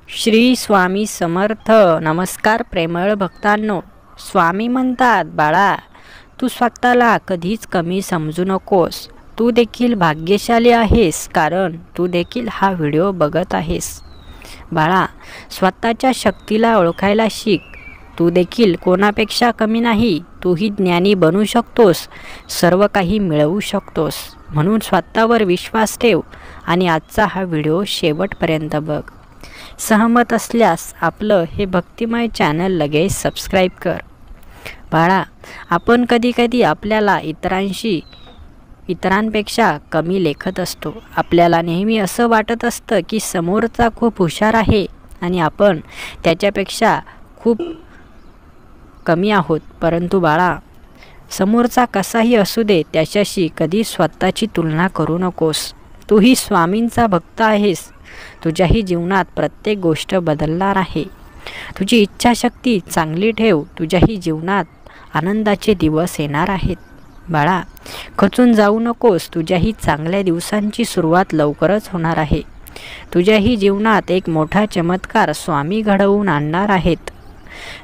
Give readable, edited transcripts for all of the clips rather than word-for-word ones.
श्री स्वामी समर्थ. नमस्कार प्रेमळ भक्तांनो. स्वामी म्हणतात, बाळा, तू स्वतःला कधीच कमी समजू नकोस. तू देखील भाग्यशाली आहेस, कारण तू देखील हा व्हिडिओ बघत आहेस. बाळा, स्वतःच्या शक्तीला ओळखायला शिक. तू देखील कोणापेक्षा कमी नाही. तूही ज्ञानी बनू शकतोस, सर्व काही मिळवू शकतोस. म्हणून स्वतःवर विश्वास ठेव आणि आजचा हा व्हिडिओ शेवटपर्यंत बघ. सहमत असल्यास आपलं हे भक्तिमय चॅनल लगेच सबस्क्राईब कर. बाळा, आपण कधीकधी आपल्याला इतरांपेक्षा कमी लेखत असतो. आपल्याला नेहमी असं वाटत असतं की समोरचा खूप हुशार आहे आणि आपण त्याच्यापेक्षा खूप कमी आहोत. परंतु बाळा, समोरचा कसाही असू दे, त्याच्याशी कधी स्वतःची तुलना करू नकोस. तूही स्वामींचा भक्त आहेस. तुझ्याही जीवनात प्रत्येक गोष्ट बदलणार आहे. तुझी इच्छाशक्ती चांगली ठेव. तुझ्याही जीवनात आनंदाचे दिवस येणार आहेत. बाळा, खचून जाऊ नकोस. तुझ्याही चांगल्या दिवसांची सुरुवात लवकरच होणार आहे. तुझ्याही जीवनात एक मोठा चमत्कार स्वामी घडवून आणणार आहेत.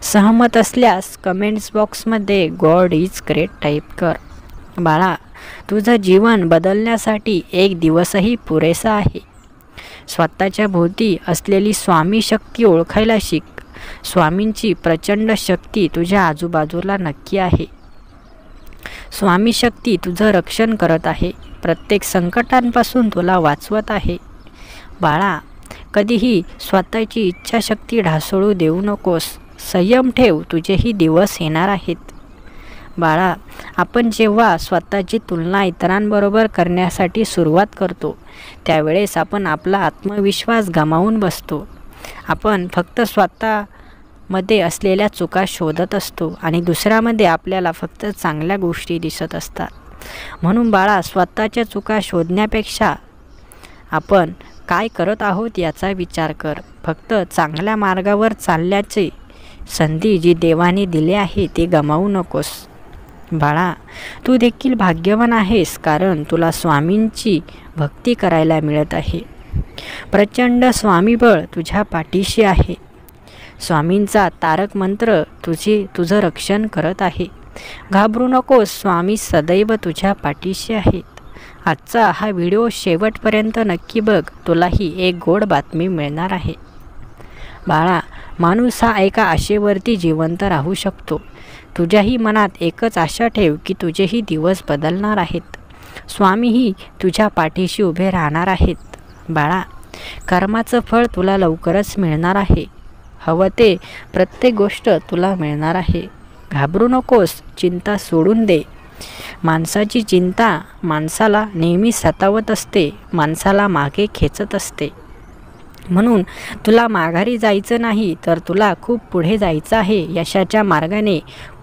सहमत असल्यास कमेंट्स बॉक्समध्ये गॉड इज ग्रेट टाईप कर. बाळा, तुझं जीवन बदलण्यासाठी एक दिवसही पुरेसा आहे. स्वतःच्या भोवती असलेली स्वामी शक्ती ओळखायला शिक. स्वामींची प्रचंड शक्ती तुझ्या आजूबाजूला नक्की आहे. स्वामी शक्ती तुझं रक्षण करत आहे. प्रत्येक संकटांपासून तुला वाचवत आहे. बाळा, कधीही स्वतःची इच्छाशक्ती ढासळू देऊ नकोस. संयम ठेव. तुझेही दिवस येणार आहेत. बाळा, आपण जेव्हा स्वतःची तुलना इतरांबरोबर करण्यासाठी सुरुवात करतो, त्यावेळेस आपण आपला आत्मविश्वास गमावून बसतो. आपण फक्त स्वतःमध्ये असलेल्या चुका शोधत असतो आणि दुसऱ्यामध्ये आपल्याला फक्त चांगल्या गोष्टी दिसत असतात. म्हणून बाळा, स्वतःच्या चुका शोधण्यापेक्षा आपण काय करत आहोत याचा विचार कर. फक्त चांगल्या मार्गावर चालण्याची संधी जी देवाने दिली आहे ती गमावू नकोस. बाळा, तू देखील भाग्यवान आहेस, कारण तुला स्वामींची भक्ती करायला मिळत आहे. प्रचंड स्वामीबळ तुझ्या पाठीशी आहे. स्वामींचा तारक मंत्र तुझं रक्षण करत आहे. घाबरू नकोस. स्वामी सदैव तुझ्या पाठीशी आहेत. आजचा हा व्हिडिओ शेवटपर्यंत नक्की बघ. तुलाही एक गोड बातमी मिळणार आहे. बाळा, माणूस हा एका आशेवरती जिवंत राहू शकतो. तुझ्याही मनात एकच आशा ठेव की तुझेही दिवस बदलणार आहेत. स्वामीही तुझ्या पाठीशी उभे राहणार आहेत. बाळा, कर्माचं फळ तुला लवकरच मिळणार आहे. हवं ते प्रत्येक गोष्ट तुला मिळणार आहे. घाबरू नकोस. चिंता सोडून दे. माणसाची चिंता माणसाला नेहमी सतावत असते, माणसाला मागे खेचत असते. म्हणून तुला माघारी जायचं नाही, तर तुला खूप पुढे जायचं आहे. यशाच्या मार्गाने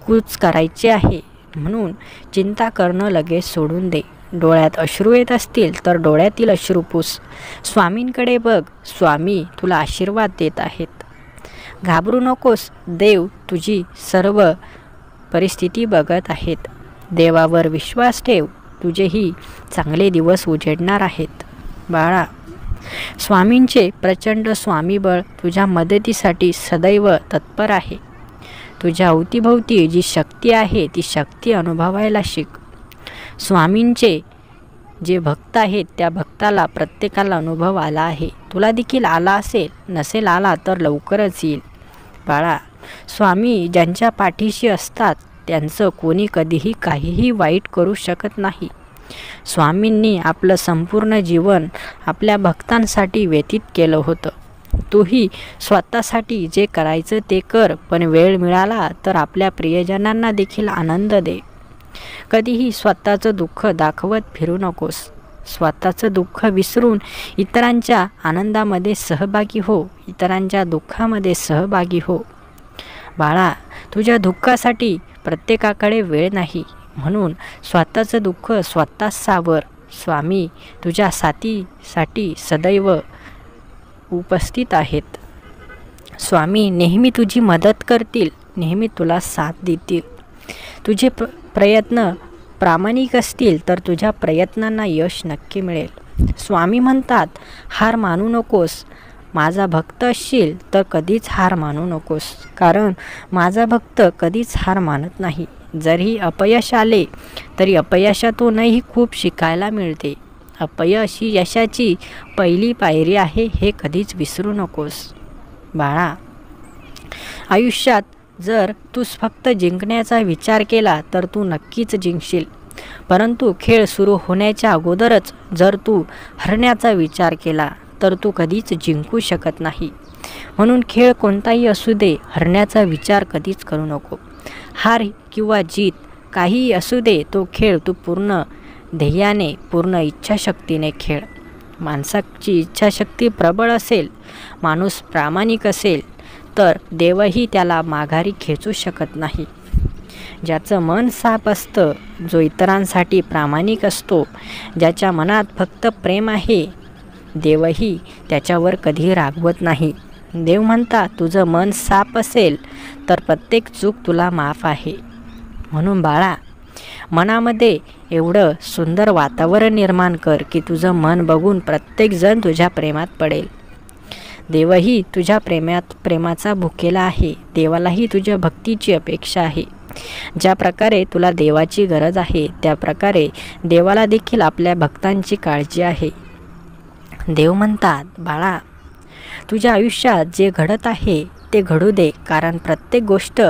कूच करायचे आहे. म्हणून चिंता करणं लगेच सोडून दे. डोळ्यात अश्रू येत असतील तर डोळ्यातील अश्रू पुस. स्वामींकडे बघ. स्वामी तुला आशीर्वाद देत आहेत. घाबरू नकोस. देव तुझी सर्व परिस्थिती बघत आहेत. देवावर विश्वास ठेव. तुझेही चांगले दिवस उजेडणार आहेत. बाळा, स्वामींचे प्रचंड स्वामीबळ तुझ्या मदतीसाठी सदैव तत्पर आहे. तुझ्या अवतीभोवती जी शक्ती आहे ती शक्ती अनुभवायला शिक. स्वामींचे जे भक्त आहेत त्या भक्ताला प्रत्येकाला अनुभव आला आहे. तुला देखील आला असेल. नसेल आला तर लवकरच येईल. बाळा, स्वामी ज्यांच्या पाठीशी असतात त्यांचं कोणी कधीही काहीही वाईट करू शकत नाही. स्वामींनी आपलं संपूर्ण जीवन आपल्या भक्तांसाठी व्यतीत केलं होतं. तूही स्वतःसाठी जे करायचं ते कर, पण वेळ मिळाला तर आपल्या प्रियजनांना देखील आनंद दे. कधीही स्वतःचं दुःख दाखवत फिरू नकोस. स्वतःचं दुःख विसरून इतरांच्या आनंदामध्ये सहभागी हो. इतरांच्या दुःखामध्ये सहभागी हो. बाळा, तुझ्या दुःखासाठी प्रत्येकाकडे वेळ नाही. म्हणून स्वतःचं दुःख स्वतःच सावर. स्वामी तुझ्या साथीसाठी सदैव उपस्थित आहेत. स्वामी नेहमी तुझी मदत करतील, नेहमी तुला साथ देतील. तुझे प्रयत्न प्रामाणिक असतील तर तुझ्या प्रयत्नांना यश नक्की मिळेल. स्वामी म्हणतात, हार मानू नकोस. माझा भक्त असशील तर कधीच हार मानू नकोस, कारण माझा भक्त कधीच हार मानत नाही. जरी अपयश आले तरी अपयशातूनही खूप शिकायला मिळते. अपयश ही यशाची पहिली पायरी आहे, हे कधीच विसरू नकोस. बाळा, आयुष्यात जर तू फक्त जिंकण्याचा विचार केला तर तू नक्कीच जिंकशील, परंतु खेळ सुरू होण्याच्या अगोदरच जर तू हरण्याचा विचार केला तर तू कधीच जिंकू शकत नाही. म्हणून खेळ कोणताही असू दे, हरण्याचा विचार कधीच करू नको. हार किंवा जीत काहीही असू दे, तो खेळ तू पूर्ण ध्येयाने, पूर्ण इच्छाशक्तीने खेळ. माणसाची इच्छाशक्ती प्रबळ असेल, माणूस प्रामाणिक असेल तर देवही त्याला माघारी खेचू शकत नाही. ज्याचं मन साफ असतं, जो इतरांसाठी प्रामाणिक असतो, ज्याच्या मनात फक्त प्रेम आहे, देवही त्याच्यावर कधी रागवत नाही. देव म्हणतात, तुझं मन साफ असेल तर प्रत्येक चूक तुला माफ आहे. म्हणून बाळा, मनामध्ये एवढं सुंदर वातावरण निर्माण कर की तुझं मन बघून प्रत्येकजण तुझ्या प्रेमात पडेल. देवही तुझ्या प्रेमाचा भुकेला आहे. देवालाही तुझ्या भक्तीची अपेक्षा आहे. ज्या प्रकारे तुला देवाची गरज आहे, त्या प्रकारे देवाला देखील आपल्या भक्तांची काळजी आहे. देव म्हणतात, बाळा, तुझ्या आयुष्यात जे घडत आहे ते घडू दे, कारण प्रत्येक गोष्ट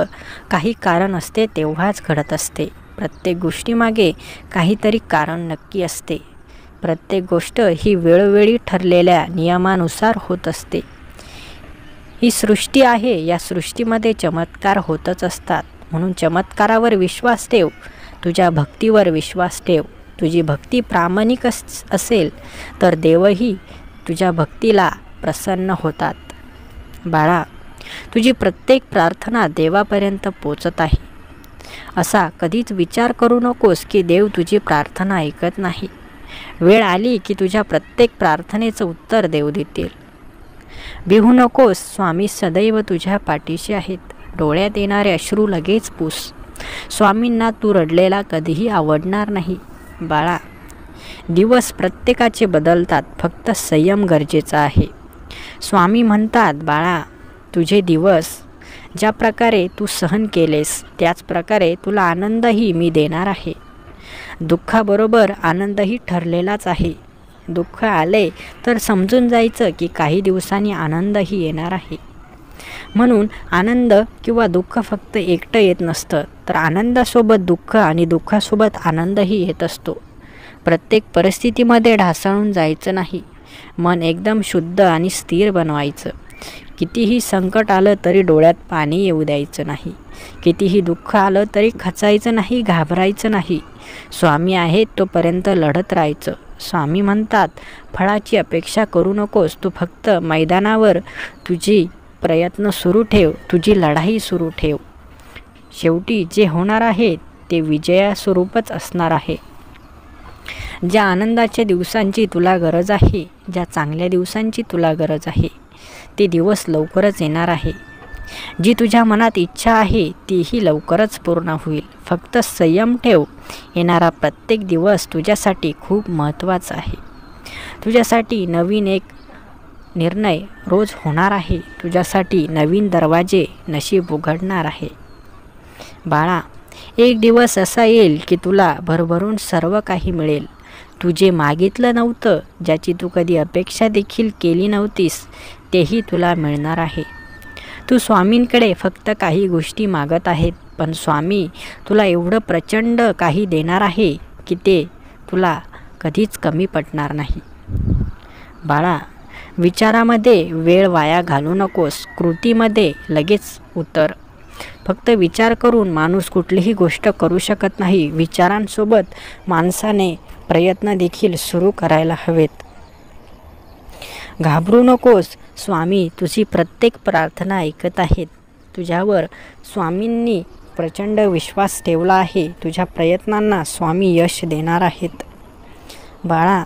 काही कारण असते तेव्हाच घडत असते. प्रत्येक गोष्टीमागे काहीतरी कारण नक्की असते. प्रत्येक गोष्ट ही वेळोवेळी ठरलेल्या नियमानुसार होत असते. ही सृष्टी आहे, या सृष्टीमध्ये चमत्कार होतच असतात. म्हणून चमत्कारावर विश्वास ठेव, तुझ्या भक्तीवर विश्वास ठेव. तुझी भक्ती प्रामाणिक असेल तर देवही तुझ्या भक्तीला प्रसन्न होतात. बाळा, तुझी प्रत्येक प्रार्थना देवापर्यंत पोचत आहे असा कधीच विचार करू नकोस की देव तुझी प्रार्थना ऐकत नाही. वेळ आली की तुझ्या प्रत्येक प्रार्थनेचं उत्तर देव देतील. भिवू नकोस, स्वामी सदैव तुझ्या पाठीशी आहेत. डोळ्यात येणारे अश्रू लगेच पुस. स्वामींना तू रडलेला कधीही आवडणार नाही. बाळा, दिवस प्रत्येकाचे बदलतात, फक्त संयम गरजेचा आहे. स्वामी म्हणतात, बाळा, तुझे दिवस ज्या प्रकारे तू सहन केलेस त्याच प्रकारे तुला आनंदही मी देणार आहे. दुःखाबरोबर आनंदही ठरलेलाच आहे. दुःख आले तर समजून जायचं की काही दिवसांनी आनंदही येणार आहे. म्हणून आनंद किंवा दुःख फक्त एकटं येत नसतं, तर आनंदासोबत दुःख आणि दुःखासोबत आनंदही येत असतो. प्रत्येक परिस्थितीमध्ये ढासळून जायचं नाही. मन एकदम शुद्ध आणि स्थिर बनवायचं. कितीही संकट आलं तरी डोळ्यात पाणी येऊ द्यायचं नाही. कितीही दुःख आलं तरी खचायचं नाही, घाबरायचं नाही. स्वामी आहेत तोपर्यंत लढत राहायचं. स्वामी म्हणतात, फळाची अपेक्षा करू नकोस, तू फक्त मैदानावर तुझी प्रयत्न सुरू ठेव, तुझी लढाई सुरू ठेव. शेवटी जे होणार आहे ते विजयास्वरूपच असणार आहे. ज्या आनंदाच्या दिवसांची तुला गरज आहे, ज्या चांगल्या दिवसांची तुला गरज आहे, ते दिवस लवकरच येणार आहे. जी तुझ्या मनात इच्छा आहे तीही लवकरच पूर्ण होईल. फक्त संयम ठेव. येणारा प्रत्येक दिवस तुझ्यासाठी खूप महत्त्वाचा आहे. तुझ्यासाठी नवीन एक निर्णय रोज होणार आहे. तुझ्यासाठी नवीन दरवाजे नशीब उघडणार आहे. बाळा, एक दिवस असा येईल की तुला भरभरून सर्व काही मिळेल. तू जे मागितलं नव्हतं, ज्याची तू कधी अपेक्षा देखील केली नव्हतीस, तेही तुला मिळणार आहे. तू स्वामींकडे फक्त काही गोष्टी मागत आहेत, पण स्वामी तुला एवढं प्रचंड काही देणार आहे की ते तुला कधीच कमी पडणार नाही. बाळा, विचारामध्ये वेळ वाया घालू नकोस, कृतीमध्ये लगेच उतर. फक्त विचार करून माणूस कुठलीही गोष्ट करू शकत नाही. विचारांसोबत माणसाने प्रयत्न देखील सुरू करायला हवेत. घाबरू नकोस, स्वामी तुझी प्रत्येक प्रार्थना ऐकत आहेत. तुझ्यावर स्वामींनी प्रचंड विश्वास ठेवला आहे. तुझ्या प्रयत्नांना स्वामी यश देणार आहेत. बाळा,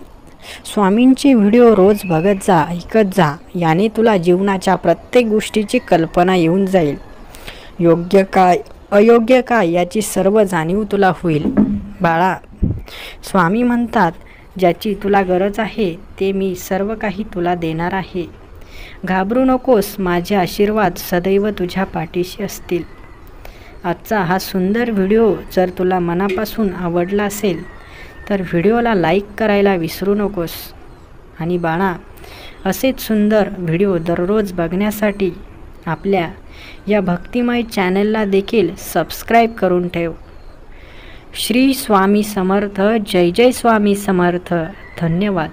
स्वामींचे व्हिडिओ रोज बघत जा, ऐकत जा. याने तुला जीवनाच्या प्रत्येक गोष्टीची कल्पना येऊन जाईल. योग्य काय अयोग्य काय याची सर्व जाणीव तुला होईल. बाळा, स्वामी म्हणतात, ज्याची तुला गरज आहे ते मी सर्व काही तुला देणार आहे. घाबरू नकोस, माझे आशीर्वाद सदैव तुझ्या पाठीशी असतील. आजचा हा सुंदर व्हिडिओ जर तुला मनापासून आवडला असेल तर व्हिडिओला लाईक करायला विसरू नकोस. आणि बाळा, असेच सुंदर व्हिडिओ दररोज बघण्यासाठी आपल्या या भक्तिमय चॅनलला देखील सबस्क्राईब करून ठेव. श्री स्वामी समर्थ. जय जय स्वामी समर्थ. धन्यवाद.